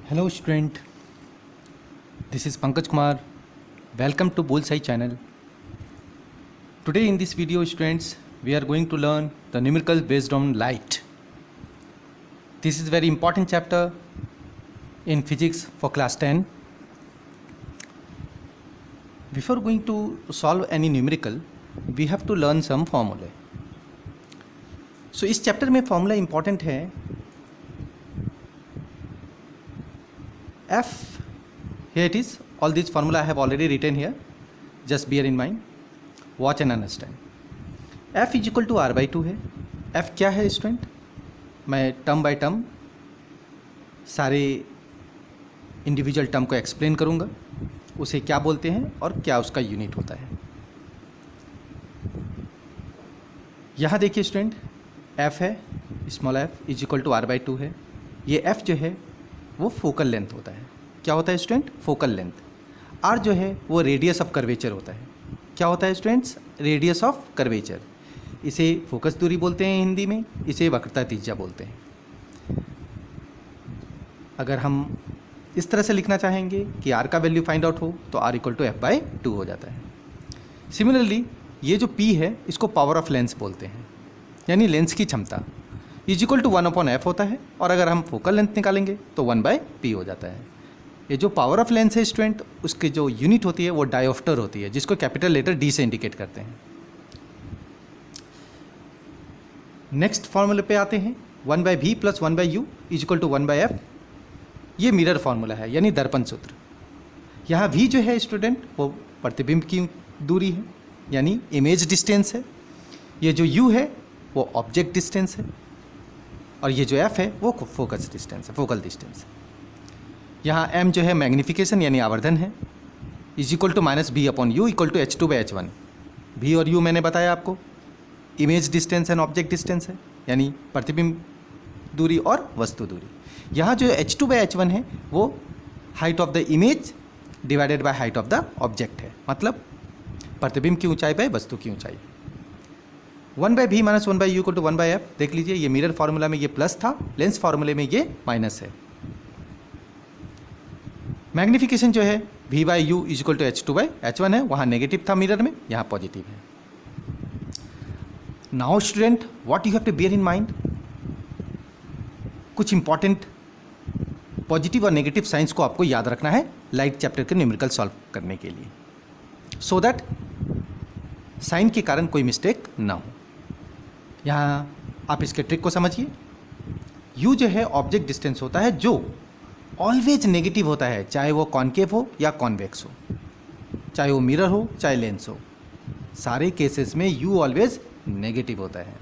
Hello student, this is Pankaj Kumar. Welcome to Bullseye channel. Today in this video students, we are going to learn the numericals based on light. This is very important chapter in physics for class 10. Before going to solve any numerical, we have to learn some formula. So इस chapter में formula important है. F, here it is, all these formula I have already written here, just bear in mind, watch and understand. F is equal to R by 2 है. F क्या है student? मैं term by term सारे individual term को explain करूँगा, उसे क्या बोलते हैं और क्या उसका यूनिट होता है. यहाँ देखिए स्टूडेंट, F है, small f is equal to R by 2 है. ये F जो है वो फोकल लेंथ होता है. क्या होता है स्टूडेंट? Focal length. R जो है वो रेडियस ऑफ कर्वेचर होता है. क्या होता है स्टूडेंट्स? Radius of curvature. इसे फोकस दूरी बोलते हैं हिंदी में, इसे वक्रता त्रिज्या बोलते हैं. अगर हम इस तरह से लिखना चाहेंगे कि R का वैल्यू फाइंड आउट हो तो R equal to F by 2 हो जाता है. सिमिलरली ये जो P है इसको पावर ऑफ लेंस बोलते हैं, यानी लेंस की क्षमता, इज इक्वल टू 1/f होता है. और अगर हम फोकल लेंथ निकालेंगे तो 1/p हो जाता है. ये जो पावर ऑफ लेंस है स्टूडेंट, उसकी जो यूनिट होती है वो डायोप्टर होती है, जिसको कैपिटल लेटर D से इंडिकेट करते हैं. नेक्स्ट फॉर्मूले पे आते हैं. 1/v plus 1/u is equal to 1/f. ये मिरर फार्मूला है, यानी दर्पण सूत्र. यहाँ v जो है स्टूडेंट वो प्रतिबिंब की दूरी है, यानी इमेज डिस्टेंस है. ये जो u है वो ऑब्जेक्ट डिस्टेंस है, और ये जो f है वो फोकस डिस्टेंस है, फोकल डिस्टेंस. यहाँ m जो है मैग्नीफिकेशन यानी आवर्धन है, is equal to -b/u equal to h2/h1. v और u मैंने बताया आपको, image distance and object distance है, यानी प्रतिबिंब दूरी और वस्तु दूरी. यहाँ जो h2/h1 है वो height of the image divided by height of the object है, मतलब प्रतिबिंब की ऊंचाई बाय वस्तु की ऊंचाई. 1/v minus 1/u equal to 1/f. देख लीजिए, ये मिरर फार्मूला में ये प्लस था, लेंस फार्मूले में ये माइनस है. मैग्नीफिकेशन जो है v/u is equal to h2/h1 है, वहाँ नेगेटिव था मिरर में, यहाँ पॉजिटिव है. Now student, what you have to bear in mind, कुछ इंपॉर्टेंट पॉजिटिव और नेगेटिव साइंस को आपको याद रखना है लाइट चैप्टर के न्यूमेरिकल सॉल्व करने के लिए, सो दैट साइन के कारण कोई मिस्टेक ना हो. यहाँ आप इसके ट्रिक को समझिए. u जो है ऑब्जेक्ट डिस्टेंस होता है जो ऑलवेज नेगेटिव होता है, चाहे वो कॉन्केव हो या कॉन्वेक्स हो, चाहे वो मिरर हो चाहे लेंस हो, सारे केसेस में u ऑलवेज नेगेटिव होता है.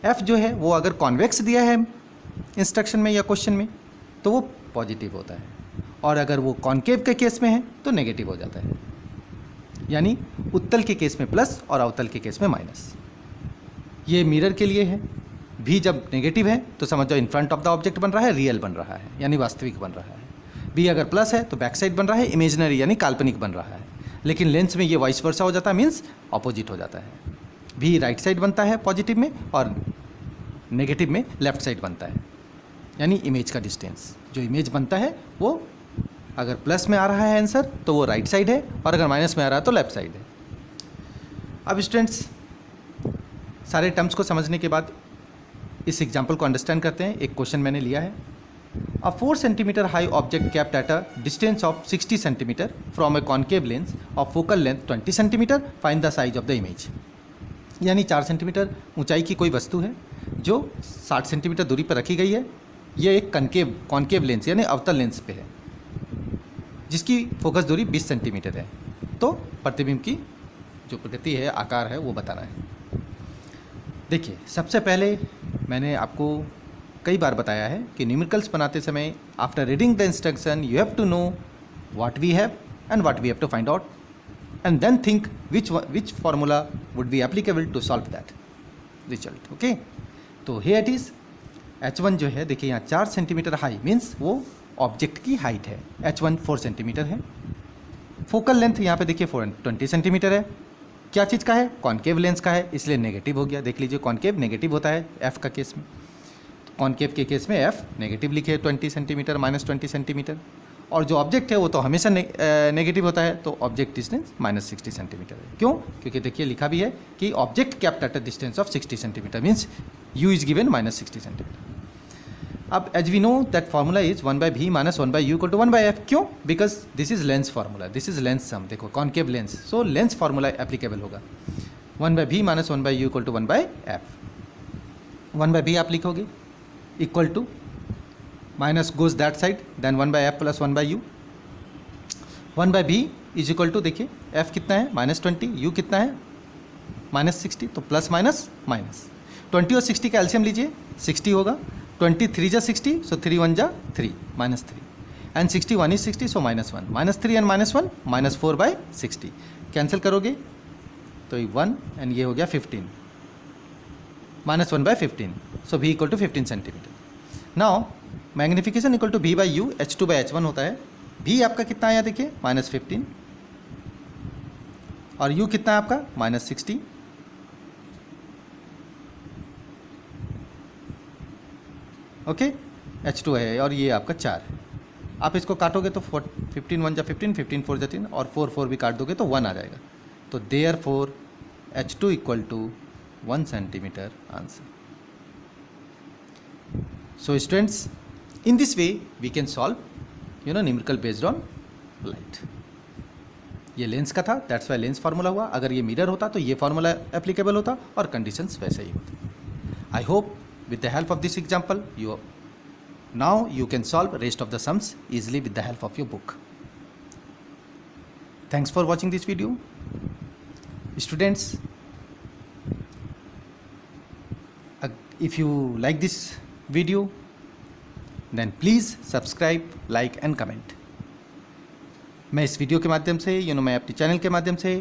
f जो है वो अगर कॉन्वेक्स दिया है इंस्ट्रक्शन में या क्वेश्चन में तो वो पॉजिटिव होता है, और अगर वो कॉन्केव के केस में है तो नेगेटिव हो जाता है, यानी उत्तल के केस में प्लस और अवतल के केस में माइनस. ये मिरर के लिए है. v जब नेगेटिव है तो समझ जाओ in front of the object बन रहा है, रियल बन रहा है यानी वास्तविक बन रहा है. v अगर प्लस है तो बैक साइड बन रहा है, इमेजिनरी यानी काल्पनिक बन रहा है. लेकिन लेंस में ये वाइस वर्सा हो जाता है, मीन्स ऑपोजिट हो जाता है. v राइट साइड बनता है पॉजिटिव में, और नेगेटिव में लेफ्ट साइड बनता है, यानी इमेज का डिस्टेंस जो इमेज बनता है वो अगर प्लस में आ रहा है आंसर तो वो राइट साइड है, और अगर माइनस में आ रहा है तो लेफ्ट साइड है. अब स्टूडेंट्स, सारे टर्म्स को समझने के बाद इस एग्जाम्पल को अंडरस्टैंड करते हैं. एक क्वेश्चन मैंने लिया है. अ 4 centimetre high object kept at a distance of 60 centimetre from a concave lens of focal length 20 centimetre, find the size of the image. यानी 4 सेंटीमीटर ऊंचाई की कोई वस्तु है जो 60 सेंटीमीटर दूरी पर रखी गई है. ये एक कॉन्केव लेंस यानी अवतल लेंस पे है, जिसकी फोकस दूरी 20 सेंटीमीटर है. तो प्रतिबिंब की जो प्रकृति है, आकार है, वो बताना है. देखिए, सबसे पहले मैंने आपको कई बार बताया है कि न्यूमेरिकल्स बनाते समय after reading the instruction you have to know what we have and what we have to find out, and then think which formula would be applicable to solve that result. Okay, तो here it is. h1 जो है देखिए यहाँ 4 centimetre high means वो object की height है. h1 4 centimetre है. Focal length यहाँ पे देखिए 20 सेंटीमीटर है. क्या चीज़ का है? कॉन्केव लेंस का है, इसलिए नेगेटिव हो गया. देख लीजिए, कॉन्केव नेगेटिव होता है f का केस में. कॉनकेव के केस में एफ नेगेटिव लिखे 20 सेंटीमीटर माइनस 20 सेंटीमीटर, और जो ऑब्जेक्ट है वो तो हमेशा नेगेटिव होता है, तो ऑब्जेक्ट डिस्टेंस माइनस 60 सेंटीमीटर है। क्यों? क्योंकि देखिए लिखा भी है कि object kept at a distance of 60 centimetre means u is given minus 60 centimetre. अब as we know that formula is 1/v minus 1/u equal to 1/f। क्यों? Because this is lens formula, this is lens same, देखो concave lens, so lens formula applicable होगा। 1/v minus 1/u equal to 1/f। 1/v आप लिखोगे equal to minus goes that side then 1/f plus 1/u। 1/v is equal to, देखिए f कितना है -20, u कितना है -60, तो प्लस माइनस माइनस 20 और 60 का एलसीएम लीजिए 60 होगा। 23 जा 60, सो 3 1 जा 3 -3 and 61 is 60, so -1 -3 and -1 -4/60 cancel करोगे तो 1 एंड ये हो गया 15 -1/15, so v equal to 15 centimetre. Now magnification equal to v/u h2/h1 होता है। v आपका कितना आया देखिए -15 और u कितना है आपका -60। ओके, h2 है और ये आपका 4 है। आप इसको काटोगे तो 15 1 जा 15, 15 4 जा 3 और 4 4 भी काट दोगे तो 1 आ जाएगा। तो therefore h2 equal to 1 centimetre answer. So students, in this way we can solve numerical based on light. ये लेंस का था, दैट्स वाई लेंस फार्मूला हुआ। अगर ये मिरर होता तो ये फार्मूला एप्लीकेबल होता और कंडीशंस वैसे ही होते। I hope with the help of this example now you can solve rest of the sums easily with the help of your book. Thanks for watching this video. Students, if you like this video then please subscribe, like and comment. मैं इस video के माध्यम से मैं अपने channel के माध्यम से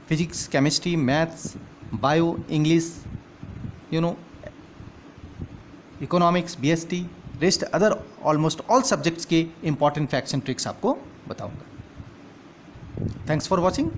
physics, chemistry, maths, bio, English, economics, BST, rest other almost all subjects के इंपॉर्टेंट फैक्ट्स एंड ट्रिक्स आपको बताऊंगा। Thanks for watching.